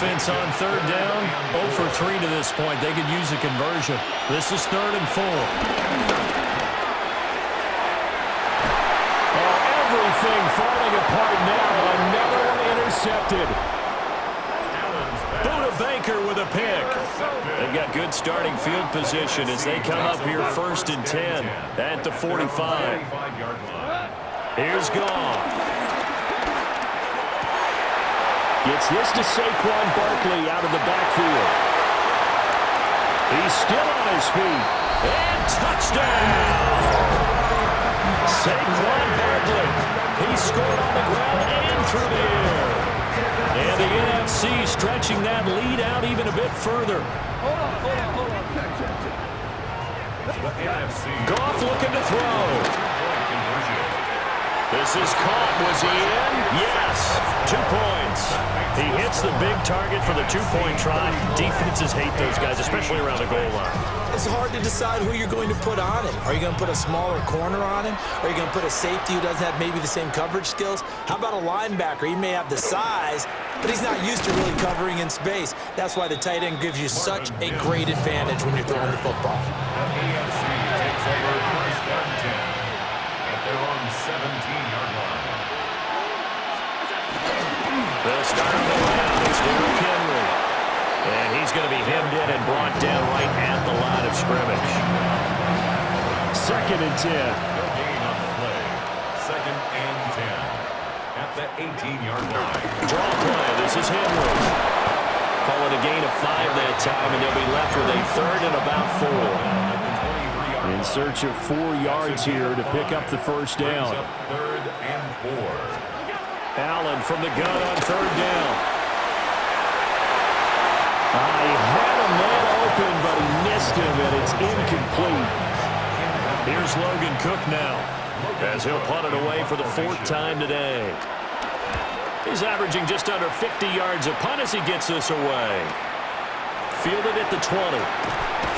offense on third down. 0 for 3 to this point. They could use a conversion. This is 3rd and 4. Oh, everything falling apart now. Another one intercepted. Buda Baker with a pick. They've got good starting field position as they come up here 1st and 10 at the 45. Here's Goff. Gets this to Saquon Barkley out of the backfield. He's still on his feet. And touchdown! Saquon Barkley. He scored on the ground and through the air. And the NFC stretching that lead out even a bit further. Hold on. Goff looking to throw. This is caught. Was he in? Yes. 2 points. He hits the big target for the 2-point try. Defenses hate those guys, especially around the goal line. It's hard to decide who you're going to put on him. Are you going to put a smaller corner on him? Are you going to put a safety who doesn't have maybe the same coverage skills? How about a linebacker? He may have the size, but he's not used to really covering in space. That's why the tight end gives you such a great advantage when you're throwing the football. AFC takes over 1st and 10 at their own 17-yard line. They'll start on the ground. It's Derrick Henry. And he's going to be hemmed in and brought down right at the line of scrimmage. 2nd and 10. No gain on the play. 2nd and 10 at the 18-yard line. Draw play. This is Henry. Call it a gain of 5 that time, and they'll be left with a 3rd and about 4. In search of 4 yards here to pick up the first down. 3rd and 4. Allen from the gun on 3rd down. He had a man open, but he missed him, and it's incomplete. Here's Logan Cook now, as he'll punt it away for the 4th time today. He's averaging just under 50 yards a punt as he gets this away. Fielded at the 20.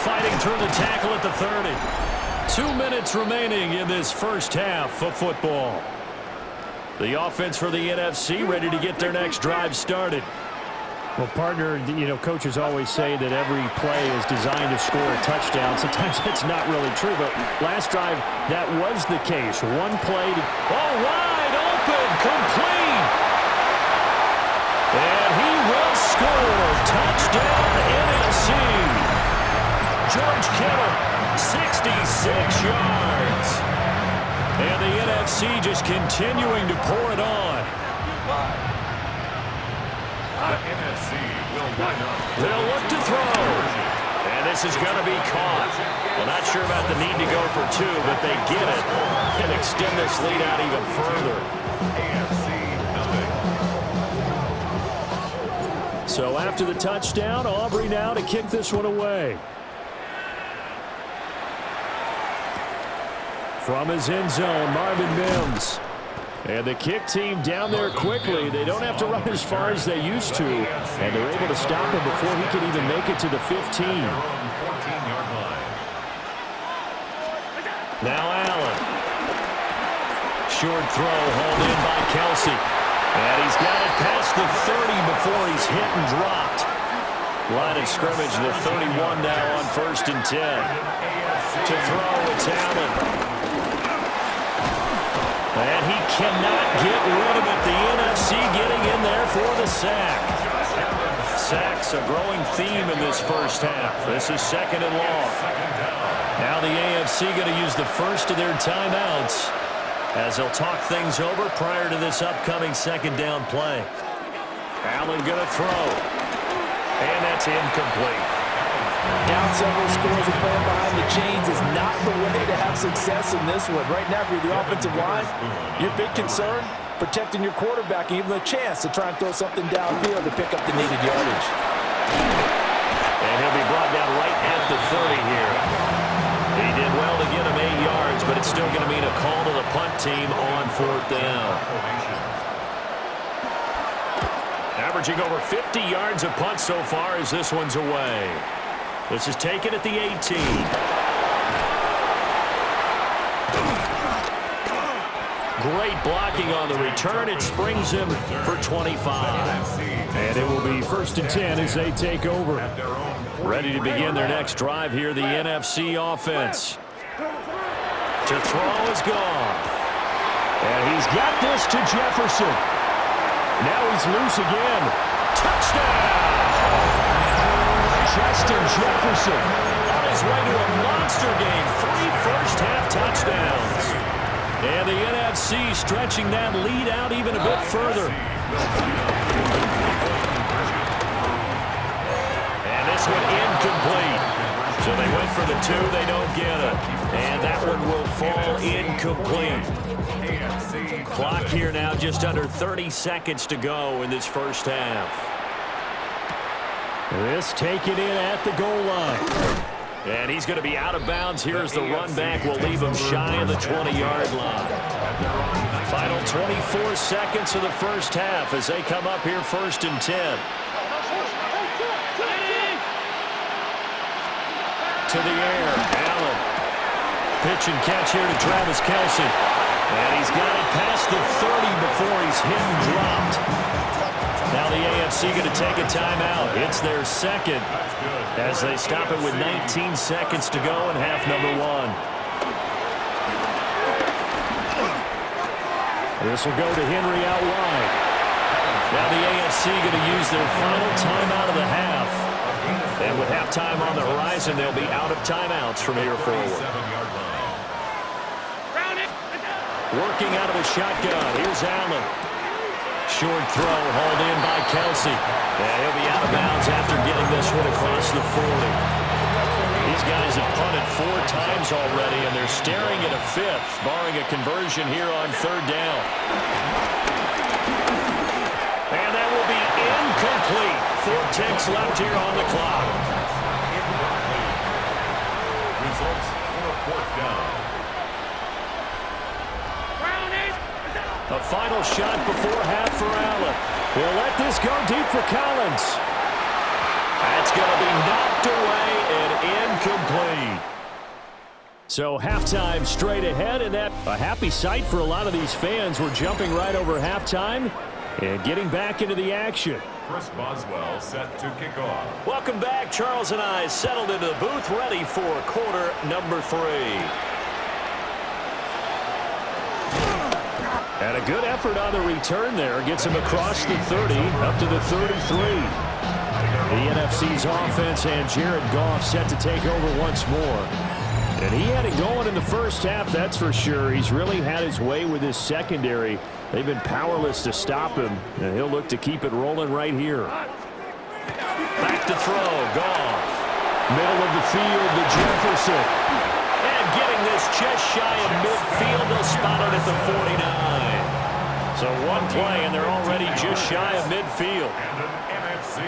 Fighting through the tackle at the 30. 2 minutes remaining in this first half of football. The offense for the NFC ready to get their next drive started. Well, partner, coaches always say that every play is designed to score a touchdown. Sometimes that's not really true, but last drive, that was the case. One play to... Oh, wide open, complete. And he will score. Touchdown, NFC. George Kittle, 66 yards. And the NFC just continuing to pour it on. The NFC will line up. They'll look to throw. And this is going to be caught. Well, not sure about the need to go for 2, but they get it and extend this lead out even further. AFC nothing. So after the touchdown, Aubrey now to kick this one away. From his end zone, Marvin Mims. And the kick team down there quickly. They don't have to run as far as they used to. And they're able to stop him before he can even make it to the 15. Now Allen. Short throw hauled in by Kelsey. And he's got it past the 30 before he's hit and dropped. Line of scrimmage, the 31 now on 1st and 10. To throw, it's Allen. And he cannot get rid of it. The NFC getting in there for the sack. Sacks a growing theme in this first half. This is 2nd and long. Now the AFC going to use the first of their timeouts as they'll talk things over prior to this upcoming 2nd down play. Allen going to throw. And that's incomplete. Down several scores and playing behind the chains is not the way to have success in this one. Right now, for the offensive line, your big concern, protecting your quarterback and giving him a chance to try and throw something downfield to pick up the needed yardage. And he'll be brought down right at the 30 here. He did well to get him 8 yards, but it's still going to mean a call to the punt team on 4th down. Averaging over 50 yards a punt so far as this one's away. This is taken at the 18. Great blocking on the return. It springs him for 25. And it will be 1st and 10 as they take over. Ready to begin their next drive here, the NFC offense. To throw is gone. And he's got this to Jefferson. Now he's loose again. Touchdown! Justin Jefferson On his way to a monster game. 3 first-half touchdowns. And the NFC stretching that lead out even a bit further. And this one incomplete. So they went for the 2, they don't get it. And that one will fall incomplete. Clock here now just under 30 seconds to go in this first half. This taken in at the goal line. And he's going to be out of bounds here as the run back will leave him shy of the 20-yard line. Final 24 seconds of the first half as they come up here 1st and 10. To the air, Allen. Pitch and catch here to Travis Kelce. And he's got it past the 30 before he's hit and dropped. Now the AFC going to take a timeout. It's their second as they stop it with 19 seconds to go in half number 1. This will go to Henry out wide. Now the AFC going to use their final timeout of the half. And with halftime on the horizon, they'll be out of timeouts from here forward. Working out of the shotgun. Here's Allen. Short throw hauled in by Kelce. And he'll be out of bounds after getting this one across the 40. These guys have punted 4 times already, and they're staring at a 5th, barring a conversion here on 3rd down. And that will be incomplete. 4 ticks left here on the clock. Results for 4th down. A final shot before half for Allen. He'll let this go deep for Collins. That's going to be knocked away and incomplete. So halftime straight ahead, and that a happy sight for a lot of these fans. We're jumping right over halftime and getting back into the action. Chris Boswell set to kick off. Welcome back. Charles and I settled into the booth ready for quarter number 3. And a good effort on the return there. Gets him across the 30, up to the 33. The NFC's offense and Jared Goff set to take over once more. And he had it going in the first half, that's for sure. He's really had his way with his secondary. They've been powerless to stop him, and he'll look to keep it rolling right here. Back to throw, Goff. Middle of the field to Jefferson. And getting this just shy of midfield, they'll spot it at the 49. So one play, and they're already just shy of midfield. And an NFC.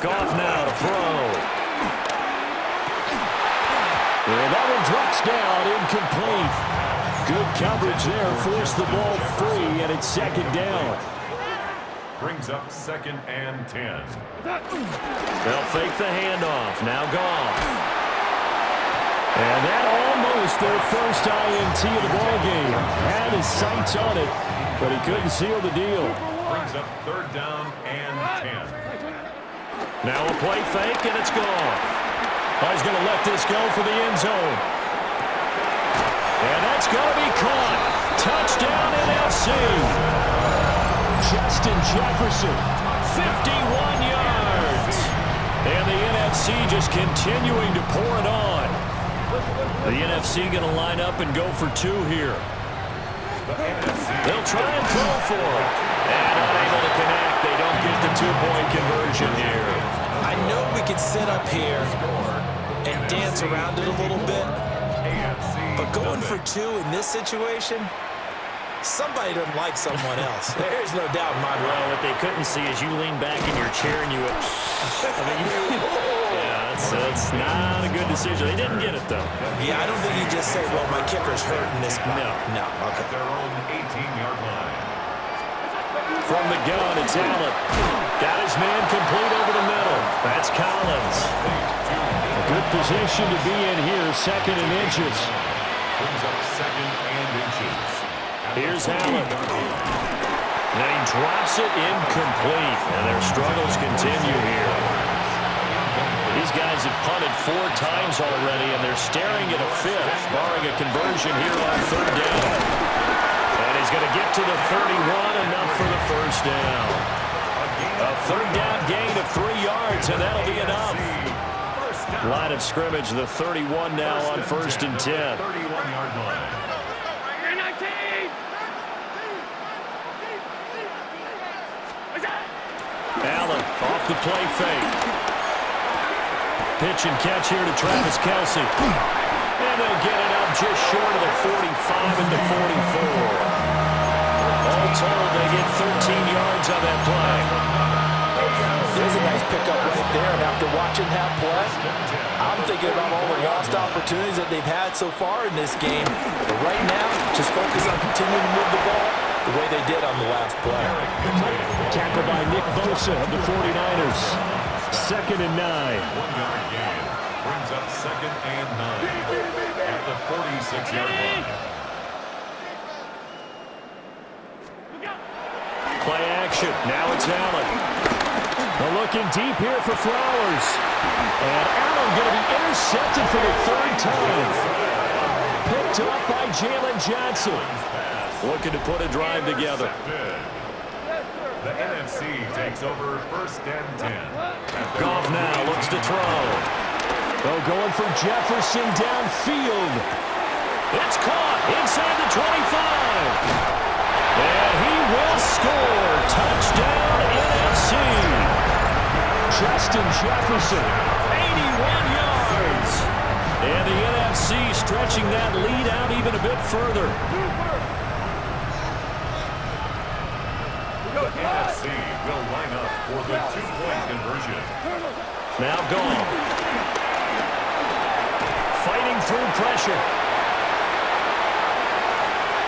Goff now to throw. And that one drops down, incomplete. Good coverage there, forced the ball free, and it's 2nd down. Brings up 2nd and 10. They'll fake the handoff. Now Goff. And that almost their first INT of the ballgame. Had his sights on it, but he couldn't seal the deal. Brings up 3rd down and 10. Now a play fake, and it's Goff. He's going to let this go for the end zone. And that's going to be caught. Touchdown NFC. Justin Jefferson. 51 yards. And the NFC just continuing to pour it on. The NFC going to line up and go for 2 here. They'll try and throw for it. And unable to connect. They don't get the 2-point conversion here. I know we could sit up here and dance around it a little bit, but going for 2 in this situation, somebody doesn't like someone else. There's no doubt in my mind. Well, what they couldn't see is you lean back in your chair and you went, yeah, that's not a good decision. They didn't get it, though. Yeah, I don't think you just say, well, my kicker's hurting this. No, okay. Their own 18-yard line. From the gun, it's Allen. Got his man complete over the middle. That's Collins. A good position to be in here, 2nd and inches. Brings up 2nd and inches. Here's Allen. And he drops it incomplete. And their struggles continue here. These guys have punted 4 times already, and they're staring at a 5th, barring a conversion here on 3rd down. And he's going to get to the 31, enough for the first down. A 3rd down gain of 3 yards, and that'll be enough. Line of scrimmage, the 31 now on 1st and 10. 31-yard line. Allen off the play fake. Pitch and catch here to Travis Kelce. And they'll get it up just short of the 45 at the 44. All told, they get 13 yards on that play. There's a nice pickup right there, and after watching that play, I'm thinking about all the lost opportunities that they've had so far in this game. But right now, just focus on continuing to move the ball the way they did on the last play. Tackled by Nick Bosa of the 49ers. 2nd and 9. 1-yard gain brings up 2nd and 9 at the 46-yard line. Play action. Now it's Allen. They're looking deep here for Flowers. And Allen going to be intercepted for the 3rd time. Picked up by Jalen Johnson. Looking to put a drive together. The NFC takes over 1st and 10. Goff now looks to throw. They're going for Jefferson downfield. It's caught inside the 25. And he will score. Touchdown, NFC. Justin Jefferson. 81 yards. And the NFC stretching that lead out even a bit further. The NFC will line up for the 2-point conversion. Now Goff. Fighting through pressure.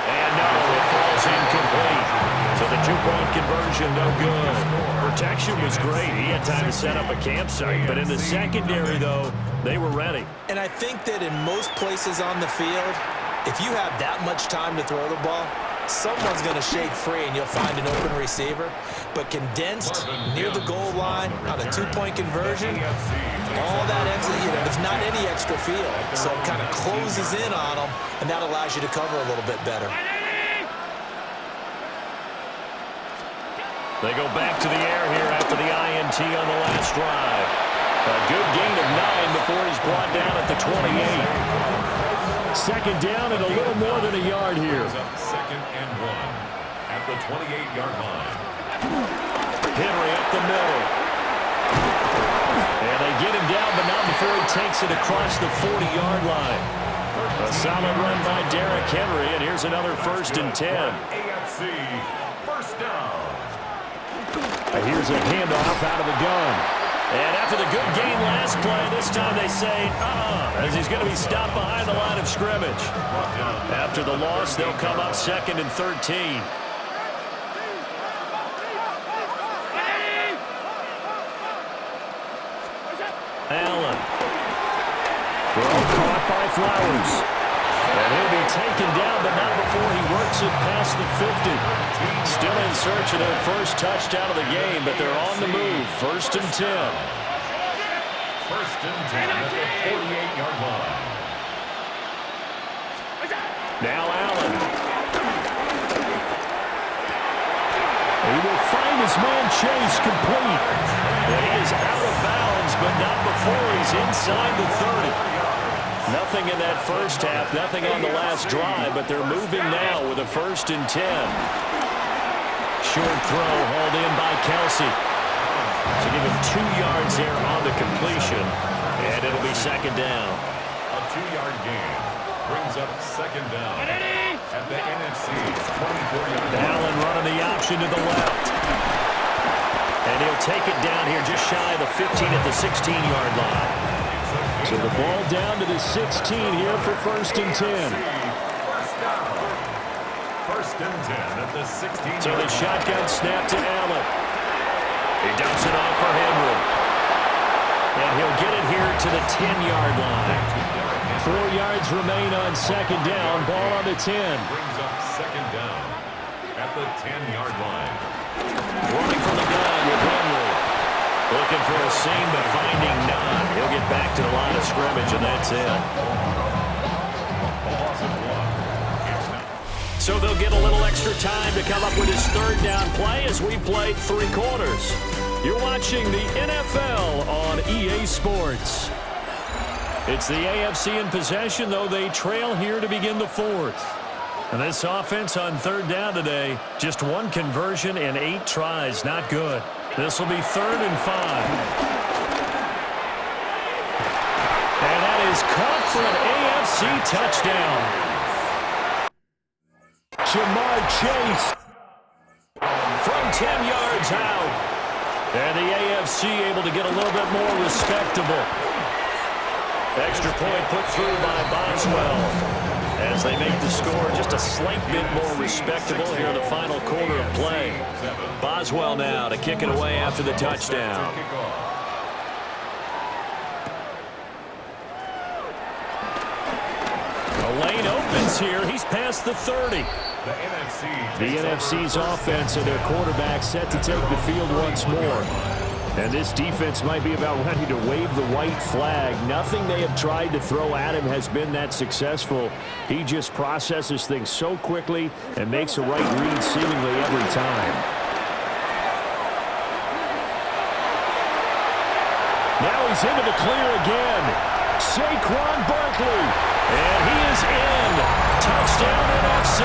And no, it falls incomplete. So the 2-point conversion, no good. Protection was great. He had time to set up a campsite. But in the secondary, though, they were ready. And I think that in most places on the field, if you have that much time to throw the ball, someone's going to shake free and you'll find an open receiver. But condensed near the goal line on a 2-point conversion, all that extra, there's not any extra field. So it kind of closes in on them, and that allows you to cover a little bit better. They go back to the air here after the INT on the last drive. A good gain of 9 before he's brought down at the 28. 2nd down and a little more than a yard here. 2nd and 1 at the 28-yard line. Henry up the middle. And they get him down, but not before he takes it across the 40-yard line. A solid run by Derrick Henry, and here's another 1st and 10. AFC 1st down. Here's a handoff out of the gun. And after the good game last play, this time they say, as he's going to be stopped behind the line of scrimmage. After the loss, they'll come up 2nd and 13. Allen. Throw caught by Flowers. And he'll be taken down, but not before he works it past the 50. Still in search of their first touchdown of the game, but they're on the move. 1st and 10. 1st and 10 at the 48-yard line. Now Allen. He will find his man Chase complete. And he is out of bounds, but not before he's inside the 30. Nothing in that first half, nothing on the last drive, but they're moving now with a 1st and 10. Short throw hauled in by Kelce. So give him 2 yards there on the completion, and it'll be 2nd down. A 2-yard gain brings up 2nd down at the NFC's 24-yard line. Allen running the option to the left. And he'll take it down here just shy of the 15 at the 16-yard line. So the ball down to the 16 here for 1st and 10. 1st and 10 at the 16. So the shotgun snap to Allen. He dumps it off for Henry. And he'll get it here to the 10-yard line. 4 yards remain on 2nd down. Ball on the 10. Brings up 2nd down the 10-yard line. Running from the gun with Henry. Looking for a seam, but finding none. He'll get back to the line of scrimmage, and that's it. So they'll get a little extra time to come up with his third down play as we played 3 quarters. You're watching the NFL on EA Sports. It's the AFC in possession, though they trail here to begin the 4th. And this offense on third down today, just 1 conversion and 8 tries. Not good. This will be 3rd and 5. And that is caught for an AFC touchdown. Jamar Chase from 10 yards out. And the AFC able to get a little bit more respectable. Extra point put through by Boswell as they make the score just a slight bit more respectable here in the final quarter of play. Boswell now to kick it away after the touchdown. The lane opens here. He's past the 30. The NFC's offense and their quarterback set to take the field once more. And this defense might be about ready to wave the white flag. Nothing they have tried to throw at him has been that successful. He just processes things so quickly and makes a right read seemingly every time. Now he's into the clear again. Saquon Barkley. And he is in. Touchdown NFC.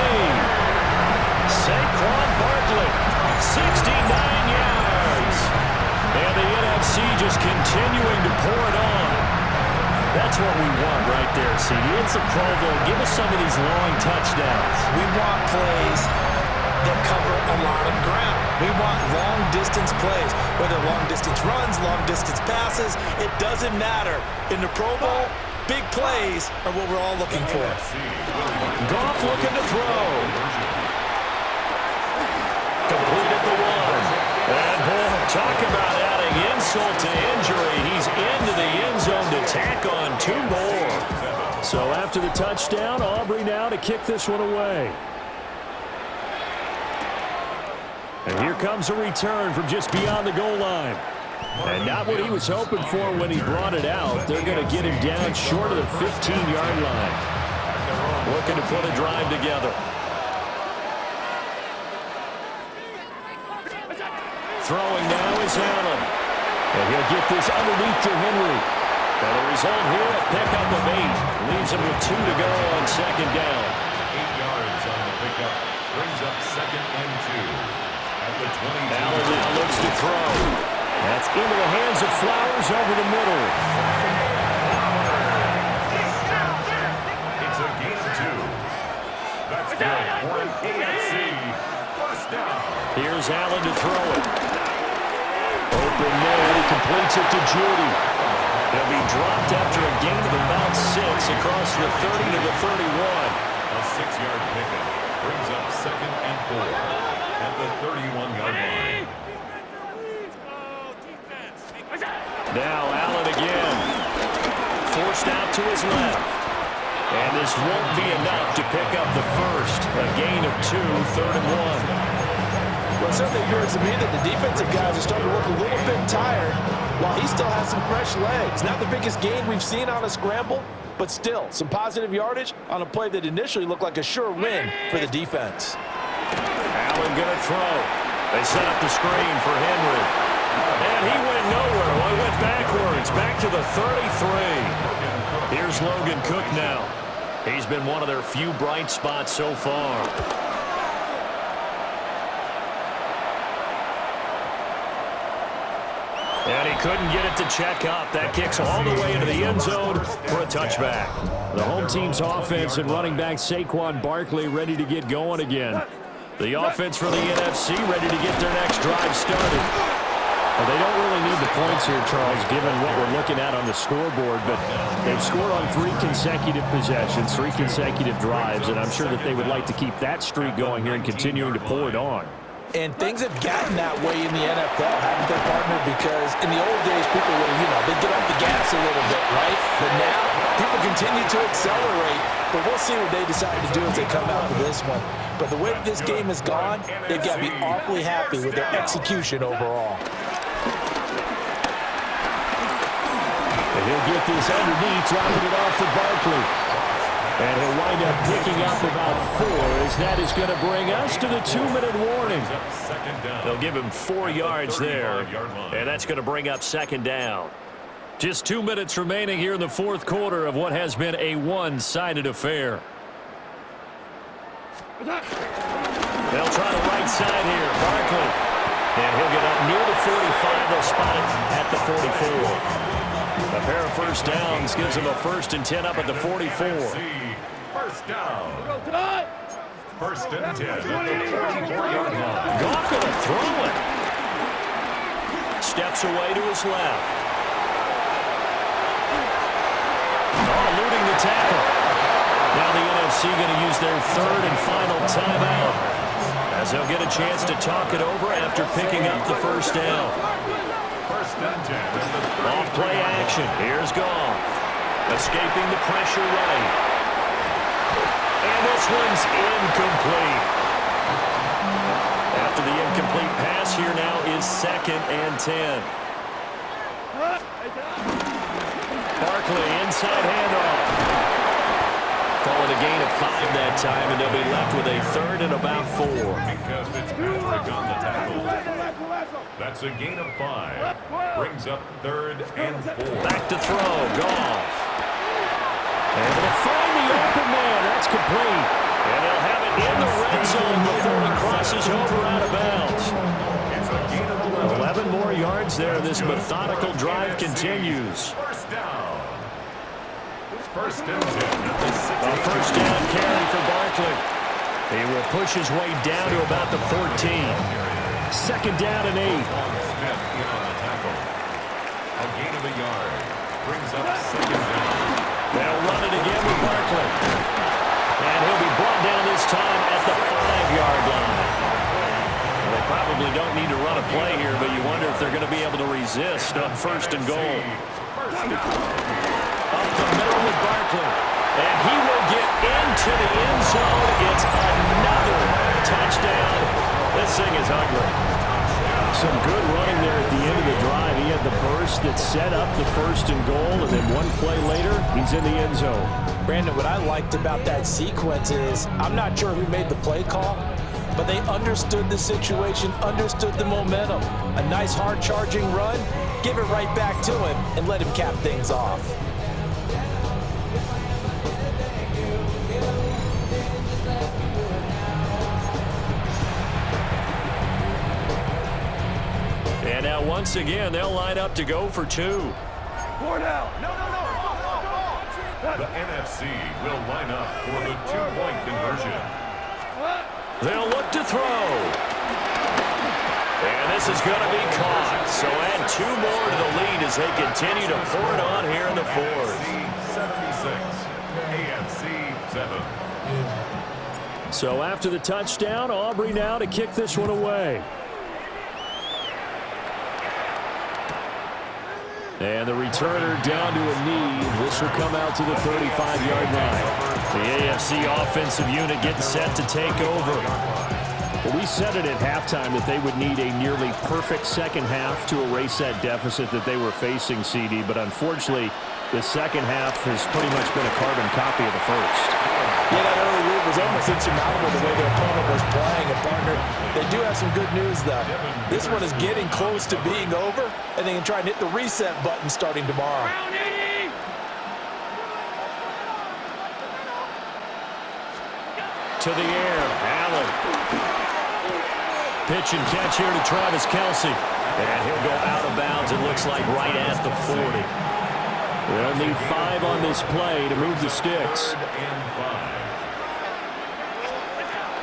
Saquon Barkley, 69 yards. And the NFC just continuing to pour it on. That's what we want right there, CD. It's a Pro Bowl. Give us some of these long touchdowns. We want plays that cover a lot of ground. We want long-distance plays, whether long-distance runs, long-distance passes. It doesn't matter. In the Pro Bowl, big plays are what we're all looking for. Goff looking to throw. Completed the 1. And boy, talk about adding insult to injury. He's into the end zone to tack on 2 more. So after the touchdown, Aubrey now to kick this one away. And here comes a return from just beyond the goal line. And not what he was hoping for when he brought it out. They're going to get him down short of the 15-yard line. Looking to put a drive together. Throwing now is Allen. And he'll get this underneath to Henry. And the result here, a pickup of 8. Leaves him with 2 to go on second down. 8 yards on the pickup. Brings up 2nd and 2. At the 22. Allen now looks to throw. That's into the hands of Flowers over the middle. It's a gain of 2. That's good for an AFC first down. Here's Allen to throw it. Open there, he completes it to Judy. He'll be dropped after a gain of about 6 across the 30 to the 31. A 6-yard pickup brings up 2nd and 4 at the 31-yard line. Now Allen again. Forced out to his left. And this won't be enough to pick up the first. A gain of 2, 3rd and 1. Well, it certainly appears to me that the defensive guys are starting to look a little bit tired while he still has some fresh legs. Not the biggest gain we've seen on a scramble, but still some positive yardage on a play that initially looked like a sure win for the defense. Allen going to throw. They set up the screen for Henry. And he went nowhere. Well, he went backwards, back to the 33. Here's Logan Cook now. He's been one of their few bright spots so far. And he couldn't get it to check up. That kicks all the way into the end zone for a touchback. The home team's offense and running back Saquon Barkley ready to get going again. The offense for the NFC ready to get their next drive started. Well, they don't really need the points here, Charles, given what we're looking at on the scoreboard, but they've scored on 3 consecutive possessions, 3 consecutive drives, and I'm sure that they would like to keep that streak going here and continuing to pull it on. And things have gotten that way in the NFL, haven't they, partner? Because in the old days, people would, they'd get off the gas a little bit, right? But now, people continue to accelerate. But we'll see what they decide to do as they come out for this one. But the way that this game has gone, they've got to be awfully happy with their execution overall. And he'll get this underneath, dropping it off for Barkley. And he'll wind up picking up about 4, as that is going to bring us to the 2-minute warning. They'll give him 4 yards there, and that's going to bring up second down. Just 2 minutes remaining here in the fourth quarter of what has been a one-sided affair. They'll try the right side here, Barkley. And he'll get up near the 45. They'll spot it at the 44. A pair of first downs gives them a 1st and 10 up at the 44. First down. First and 10 at the 44-yard line. Goff going to throw it. Steps away to his left. Eluding the tackle. Now the NFC going to use their 3rd and final timeout, as they'll get a chance to talk it over after picking up the first down. First and 10 at the Off play action. Here's Goff. Escaping the pressure right. And this one's incomplete. After the incomplete pass, here now is 2nd and 10. Barkley, inside handoff. Call it a gain of 5 that time, and they'll be left with a 3rd and about 4. Because Fitzpatrick on the tackle. That's a gain of 5. Brings up 3rd and 4. Back to throw. Goff. Able to find the open man. That's complete. And they'll have it in the red zone before he crosses over out of bounds. It's a gain of 11 more yards there. This methodical drive continues. First down. First and 10 at the 6. A first down carry for Barkley. He will push his way down to about the 14. 2nd down and 8. Smith in on the tackle. A gain of a yard. Brings up 2nd down. They'll run it again with Barkley. And he'll be brought down this time at the 5-yard line. Well, they probably don't need to run a play here, but you wonder if they're going to be able to resist on 1st and goal. Up the middle with Barkley. And he will get into the end zone. It's another touchdown. This thing is ugly. Some good running there at the end of the drive. He had the burst that set up the 1st and goal, and then one play later, he's in the end zone. Brandon, what I liked about that sequence is, I'm not sure who made the play call, but they understood the situation, understood the momentum. A nice hard-charging run, give it right back to him, and let him cap things off. And now once again, they'll line up to go for 2. The NFC will line up for the 2-point conversion. They'll look to throw. And this is going to be caught. So add 2 more to the lead as they continue to pour it on here in the 4th. AFC 76, AFC 7. So after the touchdown, Aubrey now to kick this one away. And the returner down to a knee. This will come out to the 35-yard line. The AFC offensive unit getting set to take over. Well, we said it at halftime that they would need a nearly perfect second half to erase that deficit that they were facing, CD. But unfortunately, the second half has pretty much been a carbon copy of the first. Yeah, that early lead was almost insurmountable the way their opponent was playing. And, partner, they do have some good news, though. This one is getting close to being over, and they can try and hit the reset button starting tomorrow. To the air, Allen. Pitch and catch here to Travis Kelce. And he'll go out of bounds, it looks like, right at the 40. They'll need 5 on this play to move the sticks.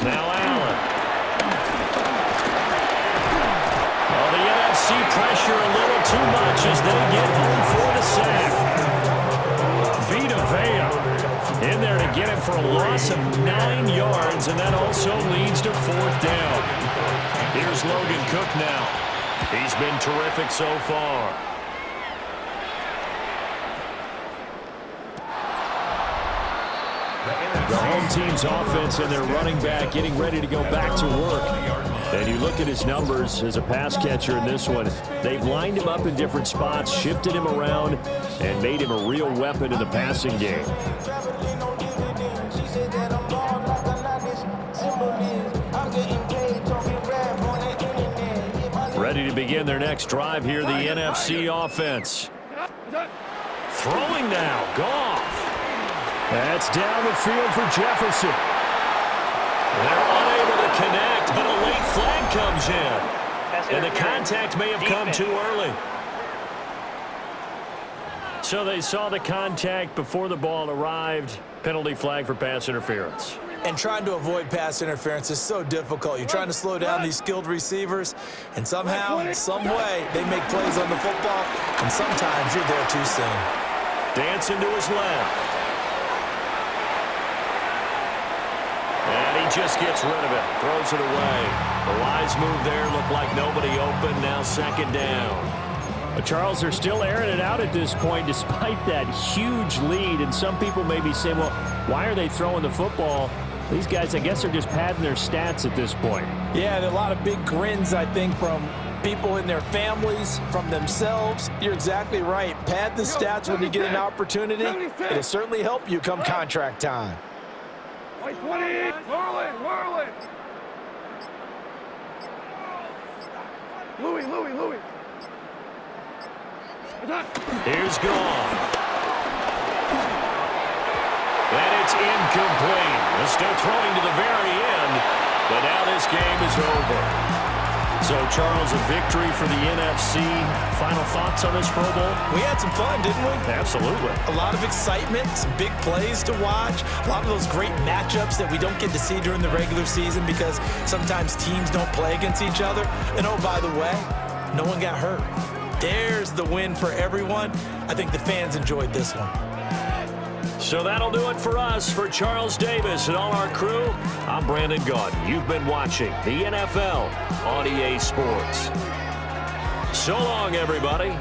Now Allen. Oh, the NFC pressure a little too much as they get home for the sack. Vita Vea in there to get him for a loss of 9 yards, and that also leads to 4th down. Here's Logan Cook now. He's been terrific so far. The home team's offense and their running back getting ready to go back to work. And you look at his numbers as a pass catcher in this one. They've lined him up in different spots, shifted him around, and made him a real weapon in the passing game. Ready to begin their next drive here, the NFC offense. Throwing now, Goff. That's down the field for Jefferson. They're unable to connect, but a late flag comes in. And the contact may have come too early. So they saw the contact before the ball arrived. Penalty flag for pass interference. And trying to avoid pass interference is so difficult. You're trying to slow down these skilled receivers, and somehow, some way, they make plays on the football, and sometimes you're there too soon. Dancing to his left. And he just gets rid of it, throws it away. The wise move there, looked like nobody open, now second down. But Charles, they're still airing it out at this point despite that huge lead. And some people may be saying, well, why are they throwing the football? These guys, I guess, are just padding their stats at this point. Yeah, there are a lot of big grins, I think, from people in their families, from themselves. You're exactly right. Pad the stats when you get an opportunity. It'll certainly help you come contract time. 20, whirl it. Louis. Here's Goff. And it's incomplete. They're still throwing to the very end, but now this game is over. So, Charles, a victory for the NFC. Final thoughts on this Pro Bowl? We had some fun, didn't we? Absolutely. A lot of excitement, some big plays to watch, a lot of those great matchups that we don't get to see during the regular season because sometimes teams don't play against each other. And, oh, by the way, no one got hurt. There's the win for everyone. I think the fans enjoyed this one. So that'll do it for us. For Charles Davis and all our crew, I'm Brandon Gaudin. You've been watching the NFL on EA Sports. So long, everybody.